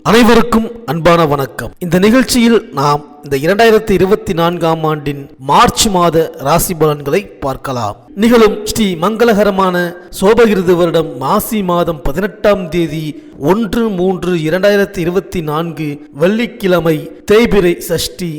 அனைவருக்கும் அன்பான வணக்கம். இந்த நிகழ்ச்சியில் நாம் இந்த 2024ஆம் ஆண்டின் மார்ச் மாத ராசி பலன்களை பார்க்கலாம். நிகழும் ஸ்ரீ மங்களகரமான சோபகிருது வருடம் மாசி மாதம் 18ஆம் தேதி 1/3/2024 வெள்ளிக்கிழமை தேய்பிறை சஷ்டி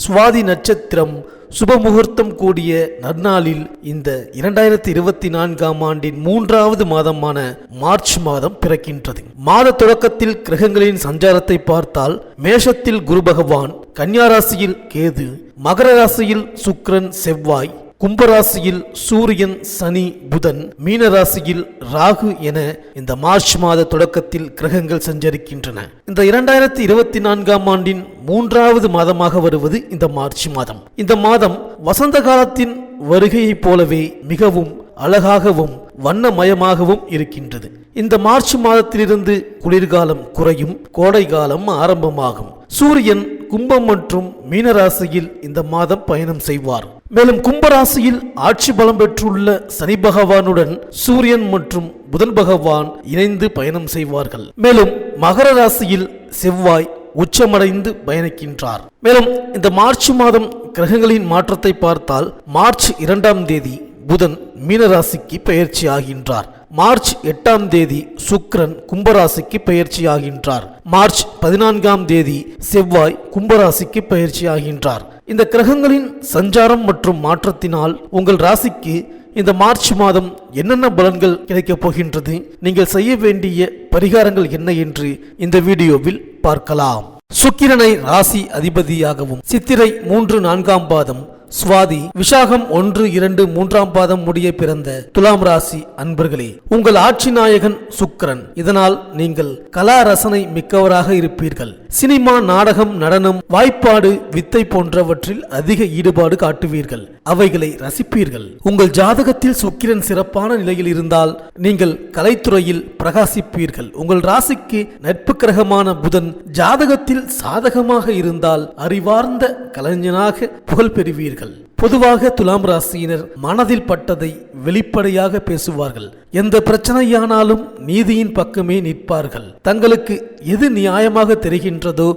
சுவாதி நட்சத்திரம் சுபமுகூர்த்தம் கூடிய நன்னாளில் இந்த 2024ஆம் ஆண்டின் 3வது மாதமான மார்ச் மாதம் பிறக்கின்றது. மாத தொடக்கத்தில் கிரகங்களின் சஞ்சாரத்தை பார்த்தால் மேஷத்தில் குரு பகவான், கன்னியா ராசியில் கேது, மகர ராசியில் சுக்கிரன் செவ்வாய், கும்பராசியில் சூரியன் சனி புதன், மீனராசியில் ராகு என இந்த மார்ச் மாத தொடக்கத்தில் கிரகங்கள் சஞ்சரிக்கின்றன. இந்த 2024ஆம் ஆண்டின் 3வது மாதமாக வருவது இந்த மார்ச் மாதம். இந்த மாதம் வசந்த காலத்தின் வருகையைப் போலவே மிகவும் அழகாகவும் வண்ணமயமாகவும் இருக்கின்றது. இந்த மார்ச் மாதத்திலிருந்து குளிர்காலம் குறையும், கோடை காலம் ஆரம்பமாகும். சூரியன் கும்பம் மற்றும் மீனராசியில் இந்த மாதம் பயணம் செய்வார். மேலும் கும்பராசியில் ஆட்சி பலம் பெற்றுள்ள சனி பகவானுடன் சூரியன் மற்றும் புதன் பகவான் இணைந்து பயணம் செய்வார்கள். மேலும் மகர ராசியில் செவ்வாய் உச்சமடைந்து பயணிக்கின்றார். மேலும் இந்த மார்ச் மாதம் கிரகங்களின் மாற்றத்தை பார்த்தால் மார்ச் 2ஆம் தேதி புதன் மீனராசிக்கு பெயர்ச்சி ஆகின்றார். மார்ச் 8ஆம் தேதி சுக்கிரன் கும்பராசிக்கு பெயர்ச்சி ஆகின்றார். மார்ச் 14ஆம் தேதி செவ்வாய் கும்பராசிக்கு பெயர்ச்சி ஆகின்றார். இந்த கிரகங்களின் சஞ்சாரம் மற்றும் மாற்றத்தினால் உங்கள் ராசிக்கு இந்த மார்ச் மாதம் என்னென்ன பலன்கள் கிடைக்கப் போகின்றது, நீங்கள் செய்ய வேண்டிய பரிகாரங்கள் என்ன என்று இந்த வீடியோவில் பார்க்கலாம். சுக்கிரனை ராசி அதிபதியாகவும் சித்திரை 3-4ஆம் பாதம், சுவாதி விசாகம் 1-2-3ஆம் பாதம் முடிய பிறந்த துலாம் ராசி அன்பர்களே, உங்கள் ஆட்சி நாயகன் சுக்கிரன். இதனால் நீங்கள் கலா ரசனை மிக்கவராக இருப்பீர்கள். சினிமா, நாடகம், நடனம், வாய்ப்பாடு, வித்தை போன்றவற்றில் அதிக ஈடுபாடு காட்டுவீர்கள். அவைகளை ரசிப்பீர்கள். உங்கள் ஜாதகத்தில் சுக்கிரன் சிறப்பான நிலையில் இருந்தால் நீங்கள் கலைத்துறையில் பிரகாசிப்பீர்கள். உங்கள் ராசிக்கு நட்பு கிரகமான புதன் ஜாதகத்தில் சாதகமாக இருந்தால் அறிவார்ந்த கலைஞனாக புகழ் பெறுவீர்கள். பொதுவாக துலாம் ராசியினர் மனதில் பட்டதை வெளிப்படையாக பேசுவார்கள். எந்த பிரச்சனையானாலும் நீதியின் பக்கமே நிற்பார்கள். தங்களுக்கு எது நியாயமாக தெரிகின்றதோ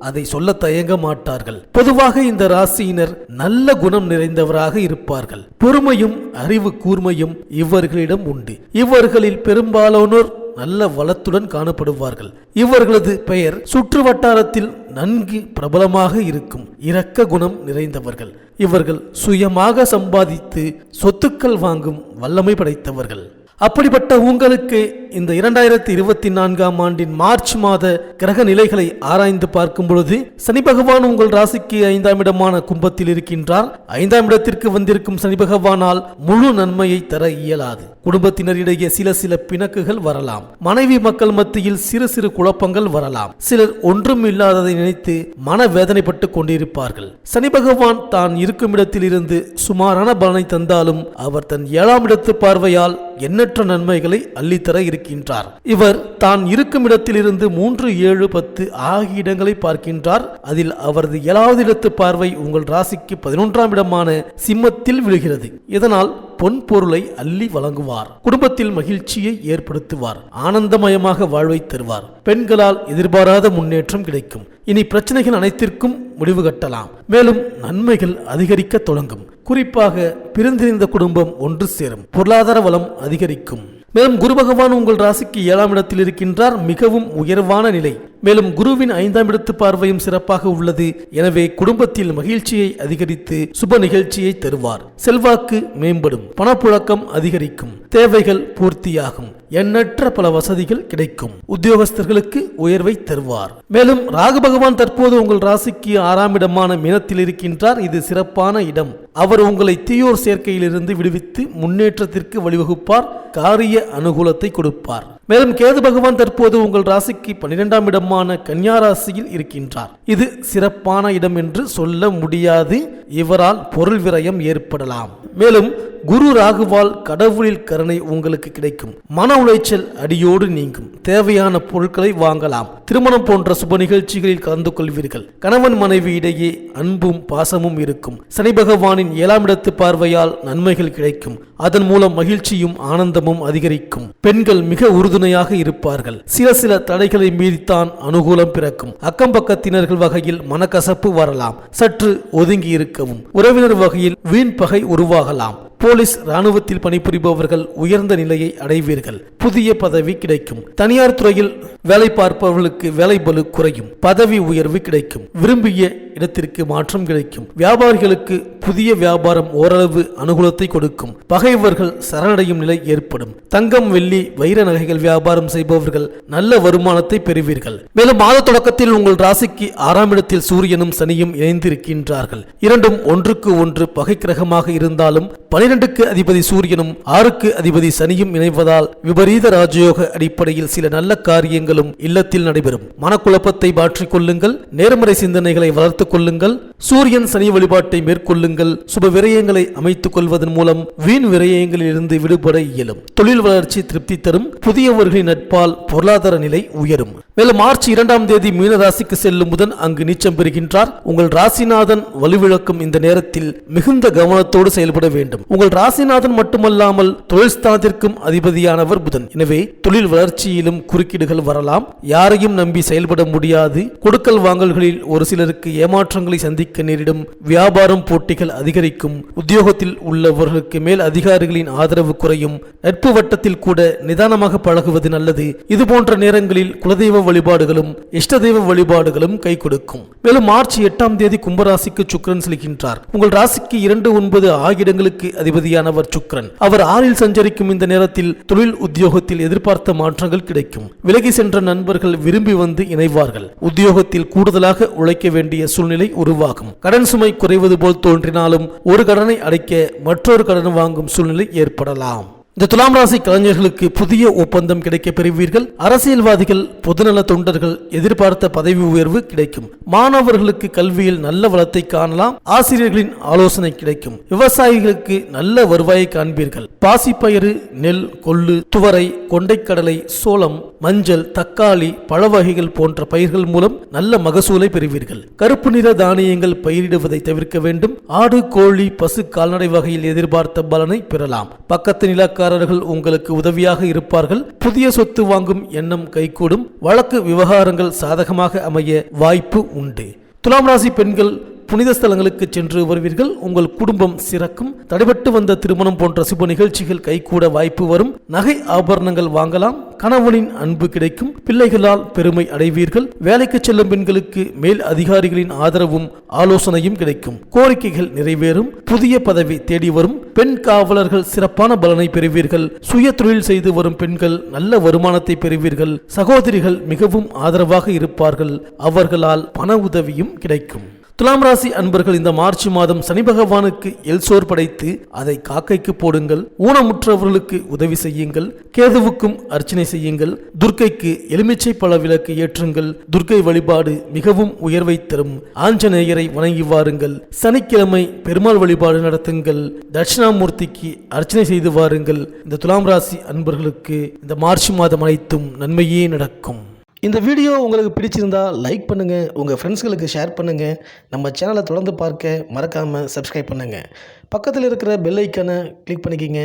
அதை சொல்ல தயங்க மாட்டார்கள். பொதுவாக இந்த ராசியினர் நல்ல குணம் நிறைந்தவராக இருப்பார்கள். பொறுமையும் அறிவு கூர்மையும் இவர்களிடம் உண்டு. இவர்களில் பெரும்பாலானோர் நல்ல வளத்துடன் காணப்படுவார்கள். இவர்களது பெயர் சுற்று வட்டாரத்தில் நன்கு பிரபலமாக இருக்கும். இரக்க குணம் நிறைந்தவர்கள். இவர்கள் சுயமாக சம்பாதித்து சொத்துக்கள் வாங்கும் வல்லமை படைத்தவர்கள். அப்படிப்பட்ட உங்களுக்கு இந்த 2024ஆம் ஆண்டின் மார்ச் மாத கிரக நிலைகளை ஆராய்ந்து பார்க்கும் பொழுது சனி பகவான் உங்கள் ராசிக்கு 5ஆம் இடமான கும்பத்தில் இருக்கின்றார். 5ஆம் இடத்திற்கு வந்திருக்கும் சனி பகவானால் முழு நன்மையை தர இயலாது. குடும்பத்தினரிடையே சில பிணக்குகள் வரலாம். மனைவி மக்கள் மத்தியில் சிறு குழப்பங்கள் வரலாம். சிலர் ஒன்றும் இல்லாததை நினைத்து மனவேதனைப்பட்டு கொண்டிருப்பார்கள். சனி பகவான் தான் இருக்கும் இடத்தில் இருந்து சுமாரான பலனை தந்தாலும் அவர் தன் 7ஆம் இடத்து பார்வையால் எண்ணற்ற நன்மைகளை அள்ளித்தர இருக்கின்றார். இவர் தான் இருக்கும் இடத்திலிருந்து 3, 7, 10 ஆகிய இடங்களை பார்க்கின்றார். அதில் அவரது 7வது இடத்து பார்வை உங்கள் ராசிக்கு 11ஆம் இடமான சிம்மத்தில் விழுகிறது. இதனால் பொன் பொருளை அள்ளி வழங்குவார். குடும்பத்தில் மகிழ்ச்சியை ஏற்படுத்துவார். ஆனந்தமயமாக வாழ்வை தருவார். பெண்களால் எதிர்பாராத முன்னேற்றம் கிடைக்கும். இனி பிரச்சனைகள் அனைத்திற்கும் முடிவு கட்டலாம். மேலும் நன்மைகள் அதிகரிக்க தொடங்கும். குறிப்பாக பிரிந்திருந்த குடும்பம் ஒன்று சேரும். பொருளாதார வளம் அதிகரிக்கும். மேலும் குரு பகவான் உங்கள் ராசிக்கு 7ஆம் இடத்தில் இருக்கின்றார். மிகவும் உயர்வான நிலை. மேலும் குருவின் 5ஆம் இடத்து பார்வையும் சிறப்பாக உள்ளது. எனவே குடும்பத்தில் மகிழ்ச்சியை அதிகரித்து சுப நிகழ்ச்சியை தருவார். செல்வாக்கு மேம்படும். பணப்புழக்கம் அதிகரிக்கும். தேவைகள் பூர்த்தியாகும். எண்ணற்ற பல வசதிகள் கிடைக்கும். உத்தியோகஸ்தர்களுக்கு உயர்வை தருவார். மேலும் ராகு பகவான் தற்போது உங்கள் ராசிக்கு 6ஆம் இடமான மீனத்தில் இருக்கின்றார். இது சிறப்பான இடம். அவர் உங்களை தீயோர் சேர்க்கையிலிருந்து விடுவித்து முன்னேற்றத்திற்கு வழிவகுப்பார். காரிய அனுகூலத்தை கொடுப்பார். மேலும் கேது பகவான் தற்போது உங்கள் ராசிக்கு 12ஆம் இடமான கன்னியா ராசியில் இருக்கின்றார். இது சிறப்பான இடம் என்று சொல்ல முடியாது. இவரால் பொருள் விரயம் ஏற்படலாம். மேலும் குரு ராகுவால் கடவுளில் கருணை உங்களுக்கு கிடைக்கும். மன உளைச்சல் அடியோடு நீங்கும். தேவையான பொருட்களை வாங்கலாம். திருமணம் போன்ற சுப நிகழ்ச்சிகளில் கலந்து கொள்வீர்கள். கணவன் மனைவி இடையே அன்பும் பாசமும் இருக்கும். சனி பகவானின் 7ஆம் இடத்து பார்வையால் நன்மைகள் கிடைக்கும். அதன் மூலம் மகிழ்ச்சியும் ஆனந்தமும் அதிகரிக்கும். பெண்கள் மிக உறுதுணையாக இருப்பார்கள். சில தடைகளை மீறித்தான் அனுகூலம் பிறக்கும். அக்கம் பக்கத்தினர்கள் வகையில் மனக்கசப்பு வரலாம். சற்று ஒதுங்கி இருக்கவும். உறவினர் வகையில் வீண் பகை உருவாகலாம். போலீஸ் ராணுவத்தில் பணிபுரிபவர்கள் உயர்ந்த நிலையை அடைவீர்கள். புதிய பதவி கிடைக்கும். தனியார் துறையில் வேலை பார்ப்பவர்களுக்கு வேலை பளு குறையும். பதவி உயர்வு கிடைக்கும். விரும்பிய இடத்திற்கு மாற்றம் கிடைக்கும். வியாபாரிகளுக்கு புதிய வியாபாரம் ஓரளவு அனுகூலத்தை கொடுக்கும். பகைவர்கள் சரணடையும் நிலை ஏற்படும். தங்கம், வெள்ளி, வைர நகைகள் வியாபாரம் செய்பவர்கள் நல்ல வருமானத்தை பெறுவீர்கள். மேலும் மாத தொடக்கத்தில் உங்கள் ராசிக்கு 6ஆம் இடத்தில் சூரியனும் சனியும் இணைந்திருக்கின்றார்கள். இரண்டும் ஒன்றுக்கு ஒன்று பகை கிரகமாக இருந்தாலும் 12க்கு அதிபதி சூரியனும் 6க்கு அதிபதி சனியும் இணைவதால் விபரீத ராஜயோக அடிப்படையில் சில நல்ல காரியங்களும் இல்லத்தில் நடைபெறும். மனக்குழப்பத்தை மாற்றிக் கொள்ளுங்கள். நேர்மறை சிந்தனைகளை வளர்த்துக் கொள்ளுங்கள். சூரியன் சனி வழிபாட்டை மேற்கொள்ளுங்கள். சுப விரயங்களை அமைத்துக் கொள்வதன் மூலம் வீண் விரயங்களில் இருந்து விடுபட இயலும். தொழில் வளர்ச்சி திருப்தி தரும். புதியவர்களின் நட்பால் பொருளாதார நிலை உயரும். மேலும் மார்ச் 2ஆம் தேதி மீன ராசிக்கு செல்லும் புதன் அங்கு நீச்சம் பெறுகின்றார். உங்கள் ராசிநாதன் வலுவிழக்கும் இந்த நேரத்தில் மிகுந்த கவனத்தோடு செயல்பட வேண்டும். உங்கள் ராசிநாதன் மட்டுமல்லாமல் தொழில் ஸ்தானத்திற்கும் அதிபதியானவர் புதன். எனவே தொழில் வளர்ச்சியிலும் குறுக்கீடுகள் வரலாம். யாரையும் நம்பி செயல்பட முடியாது. கொடுக்கல் வாங்கல்களில் ஒரு சிலருக்கு ஏமாற்றங்களை சந்திக்க நேரிடும். வியாபாரம் போட்டிகள் அதிகரிக்கும். உத்தியோகத்தில் உள்ளவர்களுக்கு மேல் அதிகாரிகளின் ஆதரவு குறையும். நட்பு வட்டத்தில் கூட நிதானமாக பழகுவது நல்லது. இதுபோன்ற நேரங்களில் குலதெய்வ வழிபாடுகளும் இஷ்ட தெய்வ வழிபாடுகளும் கை கொடுக்கும். மேலும் மார்ச் 8ஆம் தேதி கும்பராசிக்கு சுக்கிரன் செல்கின்றார். உங்கள் ராசிக்கு 2, 9 ஆகிய இடங்களுக்கு அதிபதியானவர் சுக்கிரன். அவர் 6இல் சஞ்சரிக்கும் இந்த நேரத்தில் தொழில் உத்தியோகத்தில் எதிர்பார்த்த மாற்றங்கள் கிடைக்கும். விலகி சென்ற நண்பர்கள் விரும்பி வந்து இணைவார்கள். உத்தியோகத்தில் கூடுதலாக உழைக்க வேண்டிய சூழ்நிலை உருவாகும். கடன் சுமை குறைவது போல் தோன்றினாலும் ஒரு கடனை அடைக்க மற்றொரு கடன் வாங்கும் சூழ்நிலை ஏற்படலாம். இந்த துலாம் ராசி கலைஞர்களுக்கு புதிய ஒப்பந்தம் கிடைக்க பெறுவீர்கள். அரசியல்வாதிகள், பொதுநல தொண்டர்கள் எதிர்பார்த்த பதவி உயர்வு கிடைக்கும். மாணவர்களுக்கு கல்வியில் நல்ல வளத்தை காணலாம். ஆசிரியர்களின் ஆலோசனை கிடைக்கும். விவசாயிகளுக்கு நல்ல வருவாயை காண்பீர்கள். பாசிப்பயிறு, நெல், கொள்ளு, துவரை, கொண்டைக்கடலை, சோளம், மஞ்சள், தக்காளி, பழ வகைகள் போன்ற பயிர்கள் மூலம் நல்ல மகசூலை பெறுவீர்கள். கருப்பு நிற தானியங்கள் பயிரிடுவதை தவிர்க்க வேண்டும். ஆடு, கோழி, பசு, கால்நடை வகையில் எதிர்பார்த்த பலனை பெறலாம். பக்கத்து நிலக்காரர்கள் உங்களுக்கு உதவியாக இருப்பார்கள். புதிய சொத்து வாங்கும் எண்ணம் கைகூடும். வழக்கு விவகாரங்கள் சாதகமாக அமைய வாய்ப்பு உண்டு. துலாம் ராசி பெண்கள் புனித ஸ்தலங்களுக்கு சென்று வருவீர்கள். உங்கள் குடும்பம் சிறக்கும். தடைபட்டு வந்த திருமணம் போன்ற சுப நிகழ்ச்சிகள் கைகூட வாய்ப்பு வரும். நகை ஆபரணங்கள் வாங்கலாம். கணவனின் அன்பு கிடைக்கும். பிள்ளைகளால் பெருமை அடைவீர்கள். வேலைக்கு செல்லும் பெண்களுக்கு மேல் அதிகாரிகளின் ஆதரவும் ஆலோசனையும் கிடைக்கும். கோரிக்கைகள் நிறைவேறும். புதிய பதவி தேடி வரும். பெண் காவலர்கள் சிறப்பான பலனை பெறுவீர்கள். சுய தொழில் செய்து வரும் பெண்கள் நல்ல வருமானத்தை பெறுவீர்கள். சகோதரிகள் மிகவும் ஆதரவாக இருப்பார்கள். அவர்களால் பண உதவியும் கிடைக்கும். துலாம் ராசி அன்பர்கள் இந்த மார்ச் மாதம் சனி பகவானுக்கு எல்சோர் படைத்து அதை காக்கைக்கு போடுங்கள். ஊனமுற்றவர்களுக்கு உதவி செய்யுங்கள். கேதுவுக்கும் அர்ச்சனை செய்யுங்கள். துர்க்கைக்கு எலுமிச்சை பழ விளக்கு ஏற்றுங்கள். துர்க்கை வழிபாடு மிகவும் உயர்வை தரும். ஆஞ்சநேயரை வணங்கி வாருங்கள். சனிக்கிழமை பெருமாள் வழிபாடு நடத்துங்கள். தட்சிணாமூர்த்திக்கு அர்ச்சனை செய்து வாருங்கள். இந்த துலாம் ராசி அன்பர்களுக்கு இந்த மார்ச் மாதம் அனைத்தும் நன்மையே நடக்கும். இந்த வீடியோ உங்களுக்கு பிடிச்சிருந்தா லைக் பண்ணுங்கள். உங்கள் ஃப்ரெண்ட்ஸ்களுக்கு ஷேர் பண்ணுங்கள். நம்ம சேனலை தொடர்ந்து பார்க்க மறக்காமல் சப்ஸ்கிரைப் பண்ணுங்கள். பக்கத்தில் இருக்கிற பெல் ஐக்கானை கிளிக் பண்ணிக்கிங்க.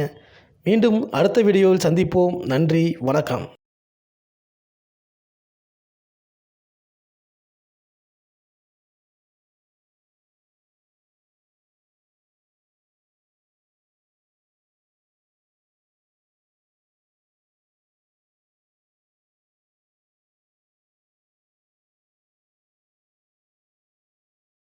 மீண்டும் அடுத்த வீடியோவில் சந்திப்போம். நன்றி, வணக்கம்.